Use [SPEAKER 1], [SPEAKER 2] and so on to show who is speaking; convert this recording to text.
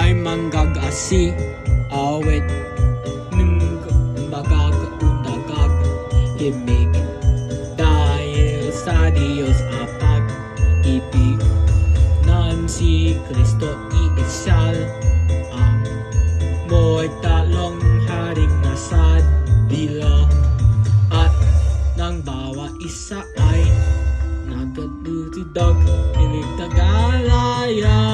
[SPEAKER 1] ay manggagasi awit ng magagaunagag himig dahil sa Diyos apag ibig nan si Kristo iisyal ang mo'y talong haring nasad dila at nang bawa isa ay nagadutidag inig tagalaya